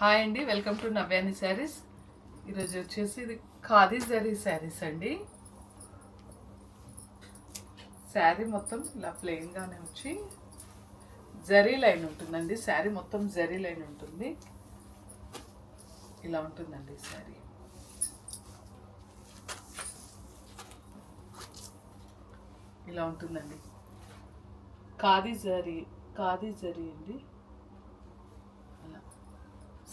Hi అండి, welcome to నవ్యాని saris. ఈరోజు వచ్చేసి ఇది ఖాదీ జరీ శారీస్ అండి. శారీ మొత్తం ఇలా ప్లెయిన్గానే వచ్చి జరీ లైన్ ఉంటుందండి. శారీ మొత్తం జరీ లైన్ ఉంటుంది. ఇలా ఉంటుందండి శారీ. ఇలా ఉంటుందండి. ఖాదీ జరీ అండి.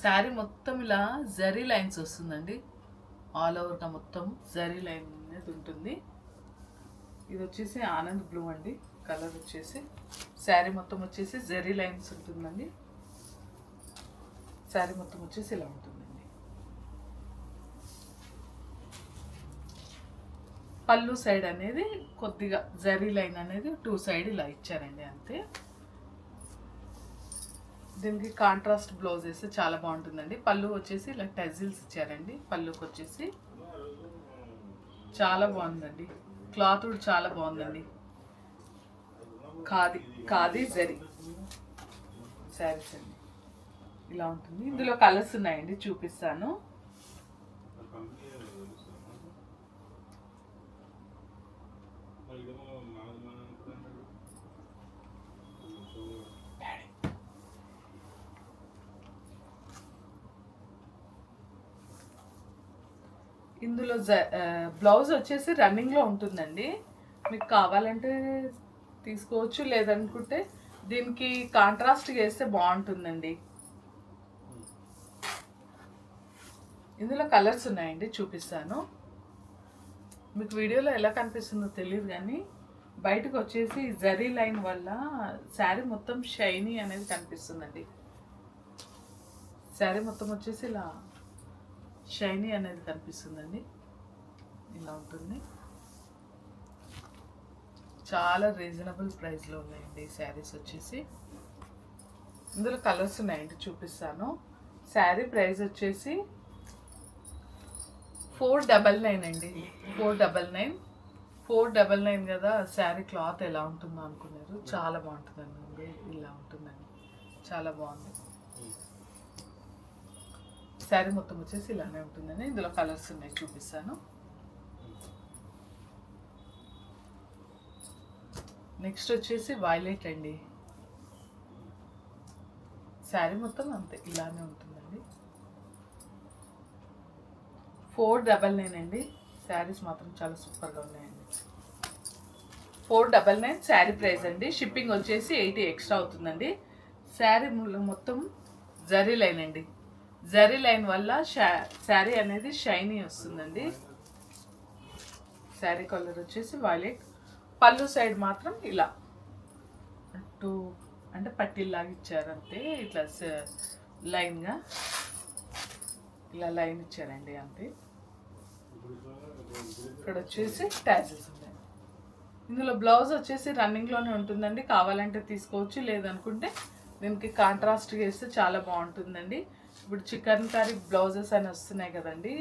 శారీ మొత్తం ఇలా జరీ లైన్స్ వస్తుందండి. ఆల్ ఓవర్గా మొత్తం జరీ లైన్ అనేది ఉంటుంది. ఇది వచ్చేసి ఆనంద్ బ్లూ అండి. కలర్ వచ్చేసి శారీ మొత్తం వచ్చేసి జరీ లైన్స్ ఉంటుందండి. శారీ మొత్తం వచ్చేసి ఇలా ఉంటుందండి. పళ్ళు సైడ్ అనేది కొద్దిగా జరీ లైన్ అనేది 2 సైడ్ ఇలా ఇచ్చారండి, అంతే. దీనికి కాంట్రాస్ట్ బ్లౌజ్ వేస్తే చాలా బాగుంటుందండి. పళ్ళు వచ్చేసి ఇలా టజిల్స్ ఇచ్చారండి. పళ్ళుకి వచ్చేసి చాలా బాగుందండి. క్లాత్ కూడా చాలా బాగుందండి. ఖాదీ జరీ శారీస్ అండి. ఇలా ఉంటుంది. ఇందులో కలర్స్ ఉన్నాయండి, చూపిస్తాను. ఇందులో బ్లౌజ్ వచ్చేసి రన్నింగ్లో ఉంటుందండి. మీకు కావాలంటే తీసుకోవచ్చు, లేదనుకుంటే దీనికి కాంట్రాస్ట్ వేస్తే బాగుంటుందండి. ఇందులో కలర్స్ ఉన్నాయండి, చూపిస్తాను. మీకు వీడియోలో ఎలా కనిపిస్తుందో తెలియదు, కానీ బయటకు వచ్చేసి జరీ లైన్ వల్ల శారీ మొత్తం షైనీ అనేది కనిపిస్తుందండి. శారీ మొత్తం వచ్చేసి ఇలా షైనీ అనేది కనిపిస్తుందండి. ఇలా ఉంటుంది. చాలా రీజనబుల్ ప్రైస్లో ఉన్నాయండి ఈ శారీస్ వచ్చేసి. ఇందులో కలర్స్ ఉన్నాయండి, చూపిస్తాను. శారీ ప్రైస్ వచ్చేసి 499 అండి. 499 కదా. శారీ క్లాత్ ఎలా ఉంటుందో అనుకున్నారు. చాలా బాగుంటుందండి. ఇలా ఉంటుందండి, చాలా బాగుంది. శారీ మొత్తం వచ్చేసి ఇలానే ఉంటుందని. ఇందులో కలర్స్ ఉన్నాయి, చూపిస్తాను. నెక్స్ట్ వచ్చేసి వైలెట్ అండి. శారీ మొత్తం అంతే ఇలానే ఉంటుందండి. 499 అండి. శారీస్ మాత్రం చాలా సూపర్గా ఉన్నాయండి. 499 శారీ ప్రైస్ అండి. షిప్పింగ్ వచ్చేసి 80 ఎక్స్ట్రా అవుతుందండి. శారీ మొత్తం జరీ లైన్ అండి. జరీ లైన్ వల్ల శారీ అనేది షైనీ వస్తుందండి. శారీ కలర్ వచ్చేసి వైలెట్. పళ్ళు సైడ్ మాత్రం ఇలా అంటే పట్టీలాగా ఇచ్చారంతే. ఇట్లా లైన్గా ఇలా లైన్ ఇచ్చారండి, అంతే. ఇక్కడ వచ్చేసి ట్యాజెస్ ఉన్నాయి. ఇందులో బ్లౌజ్ వచ్చేసి రన్నింగ్లోనే ఉంటుందండి. కావాలంటే తీసుకోవచ్చు, లేదనుకుంటే దీనికి కాంట్రాస్ట్ వేస్తే చాలా బాగుంటుందండి. ఇప్పుడు చికెన్ కర్రీ బ్లౌజెస్ అని వస్తున్నాయి కదండి,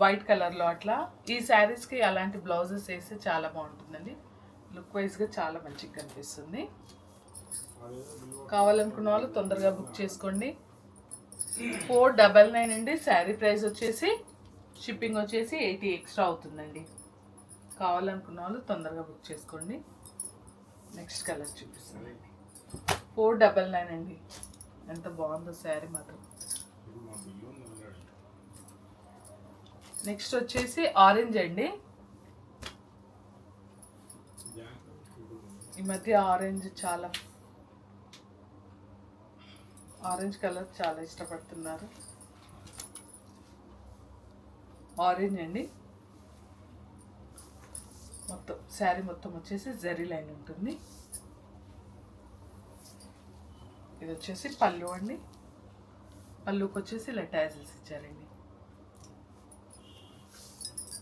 వైట్ కలర్లో. అట్లా ఈ శారీస్కి అలాంటి బ్లౌజెస్ వేస్తే చాలా బాగుంటుందండి. లుక్ వైజ్గా చాలా మంచిగా కనిపిస్తుంది. కావాలనుకున్న వాళ్ళు తొందరగా బుక్ చేసుకోండి. 499 అండి. శారీ ప్రైస్ వచ్చేసి షిప్పింగ్ వచ్చేసి 80 ఎక్స్ట్రా అవుతుందండి. కావాలనుకున్న వాళ్ళు తొందరగా బుక్ చేసుకోండి. నెక్స్ట్ కలర్ చూపిస్తానండి. 499 అండి. ఎంత బాగుందో శారీ మాత్రం. నెక్స్ట్ వచ్చేసి ఆరెంజ్ అండి. ఈ మధ్య ఆరెంజ్ కలర్ చాలా ఇష్టపడుతున్నారు. ఆరెంజ్ అండి. మొత్తం శారీ మొత్తం వచ్చేసి జరీ లైన్ ఉంటుంది. ఇది వచ్చేసి పళ్ళు అండి. పళ్ళుకి వచ్చేసి ఇలా టైజిల్స్ ఇచ్చారండి.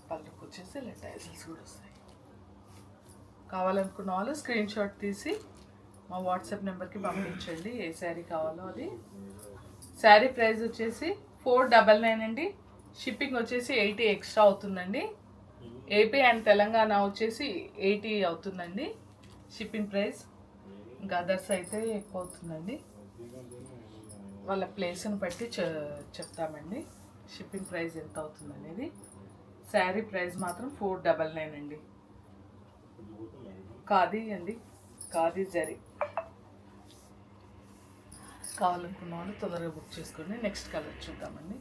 పళ్ళుకి వచ్చేసి ఇలా టైజిల్స్ కూడా వస్తాయి. కావాలనుకున్న వాళ్ళు స్క్రీన్ షాట్ తీసి మా వాట్సాప్ నెంబర్కి పంపించండి, ఏ శారీ కావాలో అది. శారీ ప్రైస్ వచ్చేసి 499 అండి. షిప్పింగ్ వచ్చేసి 80 ఎక్స్ట్రా అవుతుందండి. ఏపీ అండ్ తెలంగాణ వచ్చేసి 80 అవుతుందండి షిప్పింగ్ ప్రైస్. ఇంకా అదర్స్ అయితే ఎక్కువ అవుతుందండి. వాళ్ళ ప్లేస్ని బట్టి చెప్తామండి షిప్పింగ్ ప్రైస్ ఎంత అవుతుంది అనేది. శారీ ప్రైస్ మాత్రం 499 అండి. ఖాదీ అండి, ఖాదీ జరీ. కావాలనుకున్న వాళ్ళు తొందరగా బుక్ చేసుకోండి. నెక్స్ట్ కలర్ చూద్దామండి.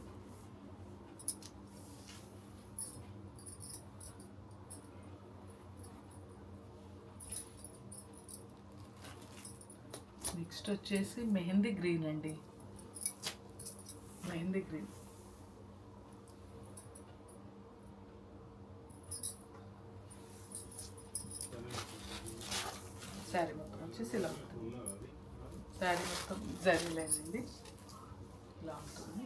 నెక్స్ట్ వచ్చేసి మెహందీ గ్రీన్ అండి, మెహందీ గ్రీన్. శారీ మొత్తం వచ్చేసి ఇలా ఉంటుంది. శారీ మొత్తం జరీ లైన్ అండి, ఇలా ఉంటుంది.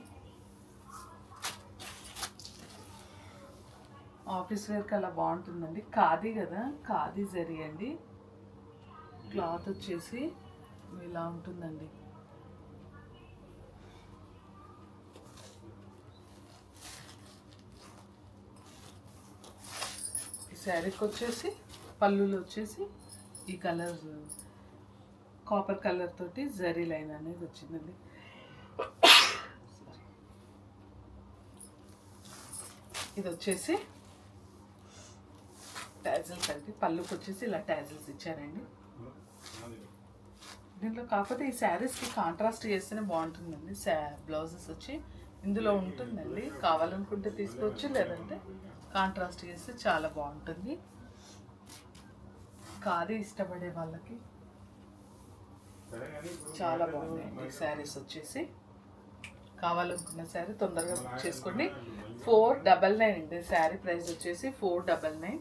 ఆఫీస్ వేర్కి అలా బాగుంటుందండి. ఖాదీ కదా, ఖాదీ జరీ అండి. క్లాత్ వచ్చేసి ఇలా ఉంటుందండి. ఈ శారీకి వచ్చేసి పళ్ళులు వచ్చేసి ఈ కలర్ కాపర్ కలర్ తోటి జరీ లైన్ అనేది వచ్చిందండి. ఇది వచ్చేసి టాజిల్స్ అండి. పళ్ళుకి వచ్చేసి ఇలా టాజిల్స్ ఇచ్చారండి. దీంట్లో కాకపోతే ఈ శారీస్కి కాంట్రాస్ట్ చేస్తేనే బాగుంటుందండి. బ్లౌజెస్ వచ్చి ఇందులో ఉంటుందండి, కావాలనుకుంటే తీసుకోవచ్చు, లేదంటే కాంట్రాస్ట్ చేస్తే చాలా బాగుంటుంది. ఖాదీ ఇష్టపడే వాళ్ళకి చాలా బాగున్నాయండి శారీస్ వచ్చేసి. కావాలనుకున్న శారీ తొందరగా బుక్ చేసుకోండి. 499 అండి. శారీ ప్రైస్ వచ్చేసి 499.